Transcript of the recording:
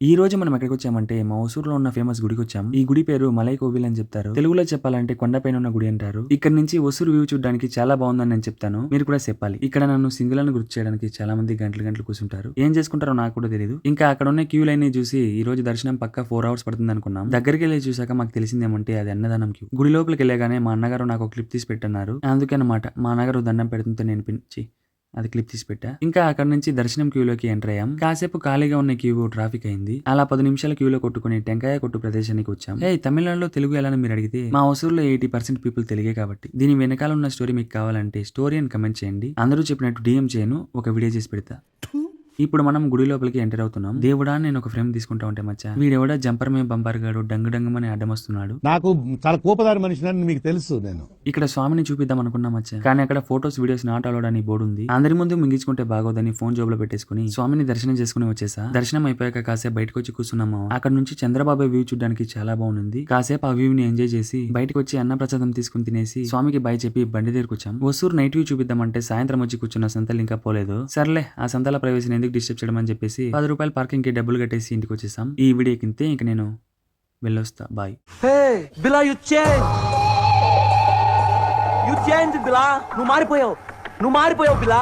ఈ రోజు మనం ఎక్కడికి వచ్చామంటే మా ఊసూరులో ఉన్న ఫేమస్ గుడికి వచ్చాం. ఈ గుడి పేరు మలై కోవిల్ అని చెప్తారు. తెలుగులో చెప్పాలంటే కొండపైన ఉన్న గుడి అంటారు. ఇక్కడ నుంచి ఊసూరు వ్యూ చూడడానికి చాలా బాగుందని నేను చెప్తాను, మీరు కూడా చెప్పాలి. ఇక్కడ నన్ను సింగిల్ అని గుర్తు చేయడానికి చాలా మంది గంటలు గంటలు కూర్చుంటారు. ఏం చేసుకుంటారో నాకు కూడా తెలియదు. ఇంకా అక్కడ ఉన్న క్యూ లైన్ ని చూసి ఈ రోజు దర్శనం పక్క 4 hours పడుతుంది అనుకున్నాం. దగ్గరికి వెళ్ళి చూసాక మాకు తెలిసిందేమంటే అది అన్నదానం క్యూ. గుడి లోపలికి వెళ్ళగానే మా అన్నగారు నాకు ఒక క్లిప్ తీసి పెట్టన్నారు. అందుకే అన్నమాట మా అన్నగారు దండం పెడుతుంటే నేను పిలిచి అది క్లిప్ తీసి పెట్టా. ఇంకా అక్కడ నుంచి దర్శనం క్యూలోకి ఎంటర్ అయ్యాం. కాసేపు ఖాళీగా ఉన్న క్యూ ట్రాఫిక్ అయింది. అలా 10 నిమిషాల క్యూలో కొట్టుకుని టెంకాయ కొట్టు ప్రదేశానికి వచ్చాం. తమిళనాడులో తెలుగు ఎలా అని మీరు అడిగితే మా ఊసూరులో 80% పీపుల్ తెలుగే కాబట్టి. దీని వెనకాల ఉన్న స్టోరీ మీకు కావాలంటే స్టోరీ అని కమెంట్ చేయండి. అందరూ చెప్పినట్టు DM చేయను, ఒక వీడియో చేసి పెడతా. ఇప్పుడు మనం గుడి లోపలికి ఎంటర్ అవుతున్నాం. దేవుడా నేను ఒక ఫ్రేమ్ తీసుకుంటా ఉంటే మచ్చా వీడెవడా జంపర్ మే బంపర్ గాడు డంగు డంగమని అడ్డం వస్తున్నాడు. నాకు చాలా కోపదారి మనిషిని మీకు తెలుసు. నేను ఇక్కడ స్వామిని చూపిద్దాం అనుకున్నా మచ్చా, కానీ అక్కడ ఫోటోస్ వీడియోస్ నాట్ అలౌడ్ అని బోర్డు ఉంది. అందరి ముందు మింగించుకుంటే బాగోదని ఫోన్ జోబులో పెట్టేసుకుని స్వామిని దర్శనం చేసుకుని వచ్చేసా. దర్శనం అయిపోయాక కాసేపు బయటకు వచ్చి కూర్చున్నాము. అక్కడ నుంచి చంద్రబాబు వ్యూ చూడడానికి చాలా బాగుంది. కాసేపు ఆ వ్యూ ని ఎంజాయ్ చేసి బయటకు వచ్చి అన్న ప్రసాదం తీసుకుని తినేసి స్వామికి బై చెప్పి బండి దగ్గరకు వచ్చాం. ఒసూరు నైట్ వ్యూ చూపిద్దామంటే సాయంత్రం వచ్చి కూర్చున్న సంతలు ఇంకా పోలేదు. సర్లే ఆ సంతల ప్రవేశం ఎందుకు డిస్టర్బ్ చేయడం అని చెప్పేసి 10 రూపాయలు పార్కింగ్ కి డబ్బులు కట్టేసి ఇంటికి వచ్చేసాం. ఈ వీడియో కింతే ఇంక నేను వెళ్ళొస్తా. బాయ్. బిలా యు చేంజ్ బిలా, నువ్వు మారిపోయావు బిలా.